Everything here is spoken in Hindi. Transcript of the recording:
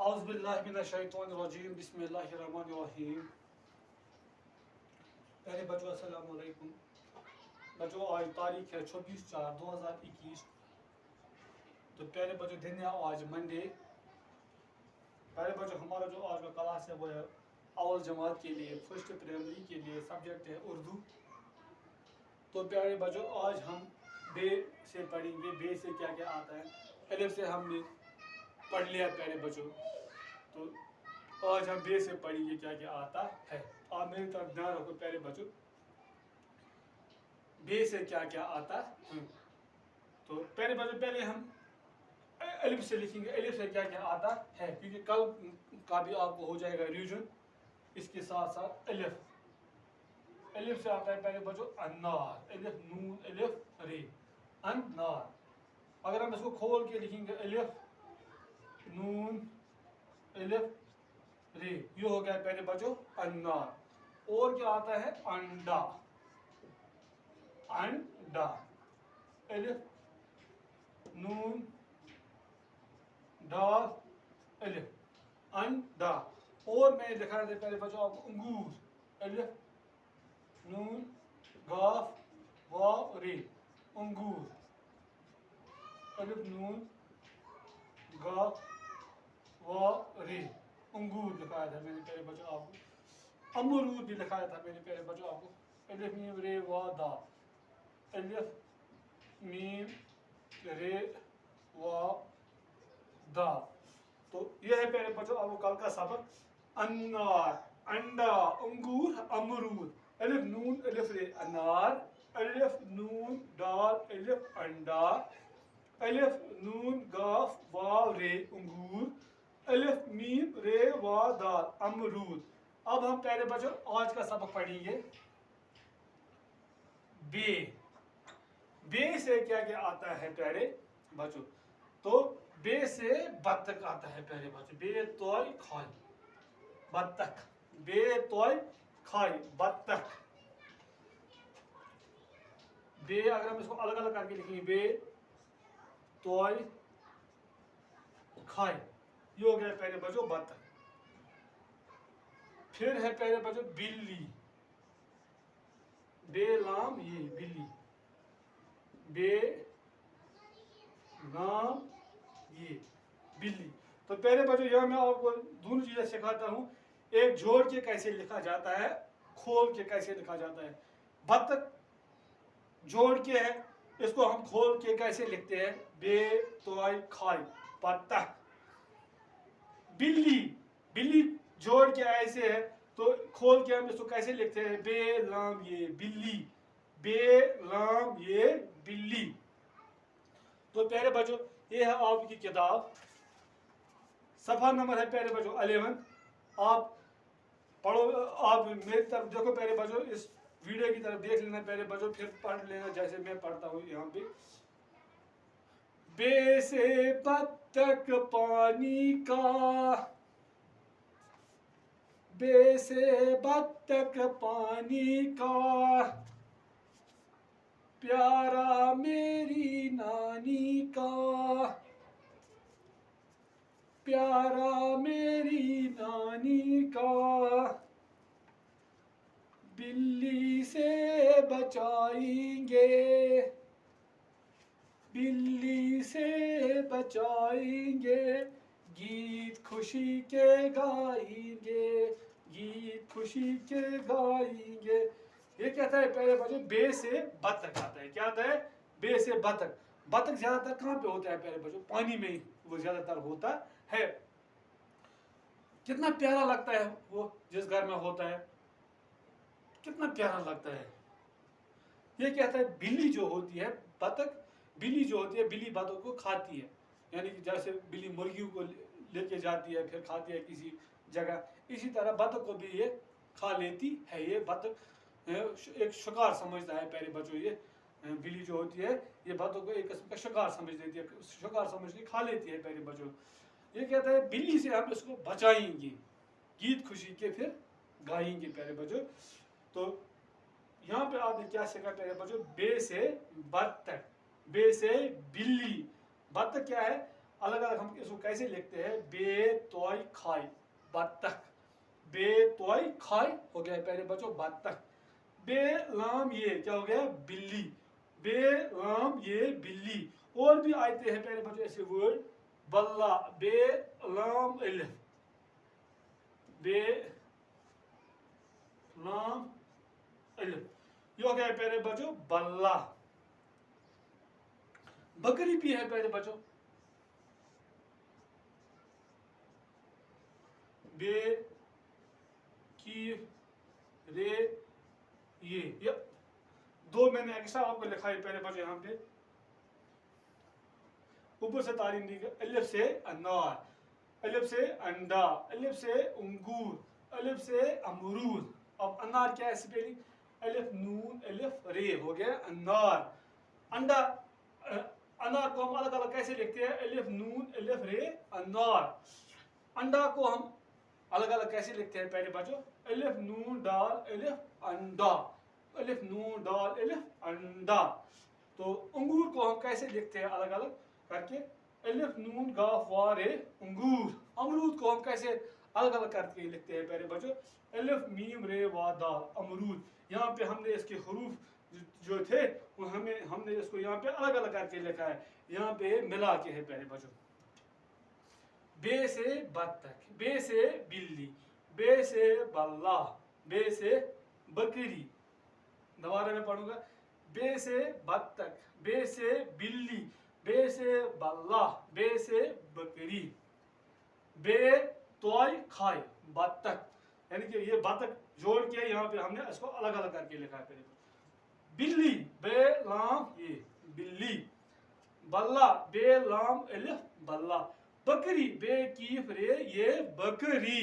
औज़ुबिल्लाहिमिनश्शैतानिर्रजीम बिस्मिल्लाहिर्रहमानिर्रहीम। पहले बच्चों अस्सलाम वालेकुम। बच्चों आज तारीख है 26/4/2021। तो पहले बच्चों दिन है आज मंडे। पहले बच्चों हमारा जो आज का क्लास है वो है अव्वल जमात के लिए, फर्स्ट प्राइमरी के लिए सब्जेक्ट है उर्दू। तो प्यारे बच्चों आज हम बे से पढ़ेंगे, बे से क्या क्या आता है। अलिफ से हमने पढ़ लिया प्यारे बच्चों, तो आज हम बे से पढ़ेंगे क्या क्या आता है। आप मेरी तरफ ध्यान रखो प्यारे बच्चों, बे से क्या क्या आता है। तो प्यारे बच्चों पहले हम अलिफ से लिखेंगे, अलिफ से क्या क्या आता है, क्योंकि कल का भी आपको हो जाएगा रिवीजन। इसके साथ साथ अलिफ से आता है पहले बच्चों अन्नार, अलिफ नून अलिफ रे, अन्नार। अगर हम इसको खोल के लिखेंगे अलिफ नून अलिफ रे, ये हो गया पहले बच्चों अन्नार। और क्या आता है अंडा, अंडा अलिफ नून डाल अलिफ अंडा। और मैं लिखा था पहले बच्चों आपको अंगूर, अलिफ नून गाफ वाव रे, अंगूर अलिफ नून गाफ वाव रे, अंगूर लिखाया था मैंने पहले बच्चों आपको। अमरूद भी लिखाया था मैंने पहले बच्चों आपको, अलिफ मीम रे वा दा, अलिफ मीम रे वा दा। तो यह है प्यारे बच्चों आपको कल का सबक। अनार, अंडा, अंगूर, अमरूद, अलिफ नून अलिफ रे अनार, अलिफ नून डाल अलिफ अंडा, अलिफ नून गाफ वाव रे अंगूर, अलिफ मीम रे वा दाल अमरूद। अब हम प्यारे बच्चों आज का सबक पढ़ेंगे बे। बे से क्या क्या आता है प्यारे बच्चों। तो बे से बत्तख आता है प्यारे बच्चों, बे तोय खाई बत्तख, बे तोय खाई बत्तख। बे अगर हम इसको अलग अलग करके लिखेंगे, बे तोय खाई, ये हो गया पहले बच्चों बत्तख। फिर है पहले बच्चों बिल्ली, बे लाम ये बिल्ली, बे नाम ये बिल्ली। तो पहले बच्चों यह मैं आपको दोनों चीजें सिखाता हूँ, एक जोड़ के कैसे लिखा जाता है, खोल के कैसे लिखा जाता है। बत्तख जोड़ के है, इसको हम खोल के कैसे लिखते हैं, बे तोय खाई बत्तख। बिल्ली, बिल्ली जोड़ के ऐसे है, तो खोल के हम इसको कैसे लिखते हैं, बे लाम ये बिल्ली, बे लाम ये बिल्ली। तो प्यारे बच्चों ये है आपकी किताब, सफा नंबर है प्यारे बच्चों 11। आप पढ़ो, आप मेरी तरफ देखो प्यारे बच्चों, इस वीडियो की तरफ देख लेना प्यारे बच्चों, फिर पढ़ लेना जैसे मैं पढ़ता हूँ यहाँ पे। बे से बत्तख पानी का, बे से बत्तख पानी का, प्यारा मेरी नानी का, प्यारा मेरी नानी का, बिल्ली से बचाएंगे, बिल्ली से बचाएंगे, गीत खुशी के गाएंगे, गीत खुशी के गाएंगे। ये कहता है पहले बच्चों बे से बत्तख आता है। क्या आता है, बे से बत्तख। बत्तख ज्यादातर कहाँ पे होता है प्यारे बच्चों, पानी में ही वो ज्यादातर होता है। कितना प्यारा लगता है वो जिस घर में होता है, कितना प्यारा लगता है। ये कहता है बिल्ली जो होती है, बत्तख बिल्ली जो होती है, बिल्ली बत्तख को खाती है, यानी कि जैसे बिल्ली मुर्गियों को लेके जाती है फिर खाती है किसी जगह, इसी तरह बत्तख को भी ये खा लेती है। ये बत्तख एक शिकार समझता है प्यारे बच्चों, ये बिल्ली जो होती है ये बत्तख को एक किस्म का शिकार समझ लेती है, शिकार समझ के खा लेती है प्यारे बच्चों। ये कहता है बिल्ली से हम इसको बचाएंगे, गीत खुशी के फिर गाएंगे प्यारे बच्चों। तो यहाँ पे आपने क्या सीखा प्यारे बच्चों, बे से बत्तख, बे से बिल्ली, बत्तख क्या है अलग अलग हम इसको कैसे लिखते हैं? बे तोय खाई बत्तख, बे तोय खाई हो गया पहले बच्चों बत्तख। बे लाम ये क्या हो गया? बिल्ली, बे लाम ये बिल्ली। और भी आते हैं पहले बच्चों ऐसे वर्ड, बल्ला, बे लाम अलिफ, बे लाम अलिफ, ये हो गया पहले बच्चों बल्ला। बकरी भी है पहले बच्चों, बे की रे ये दो मैंने एक्स्ट्रा आपको लिखा है पहले बच्चों यहाँ पे ऊपर से तालीम दी गई। अलिफ से अनार, अलिफ से अंडा, अलिफ से अंगूर, अलिफ से अमरूद। अब अनार क्या है स्पेलिंग? अलिफ नून अलिफ रे हो गया अनार। अंडा, अनार को हम अलग अलग कैसे लिखते हैं? अलिफ नून अलिफ रे अनार। अंडा को हम अलग अलग कैसे लिखते हैं पहले बच्चों? अलिफ नून डाल अलिफ अंडा, अलिफ नून डाल अलिफ अंडा। तो अंगूर को हम कैसे लिखते हैं अलग अलग करके? अलिफ नून गाफ वार अंगूर। अमरूद को हम कैसे अलग अलग करके लिखते हैं पहले बच्चों? अलिफ मीम रे वा दाल अमरूद। यहाँ पे हमने इसके हरूफ जो थे वो हमने इसको यहाँ पे अलग अलग करके लिखा है, यहाँ पे मिला के है पहले बच्चों। बे से बत्तख, बे से बिल्ली, बे से बल्ला, बे से बकरी। दोबारा मैं पढ़ूंगा, बे से बत्तख, बे से बिल्ली, बे से बल्ला, बे से बकरी। बे तोय खाई बत्तख, यानी कि ये बत्तख जोड़ के यहाँ पे हमने इसको अलग अलग करके लिखा है। बिल्ली, बे लाम ये बिल्ली, बल्ला, बे लाम अलिफ बल्ला, बकरी, बे कीफ रे ये बकरी।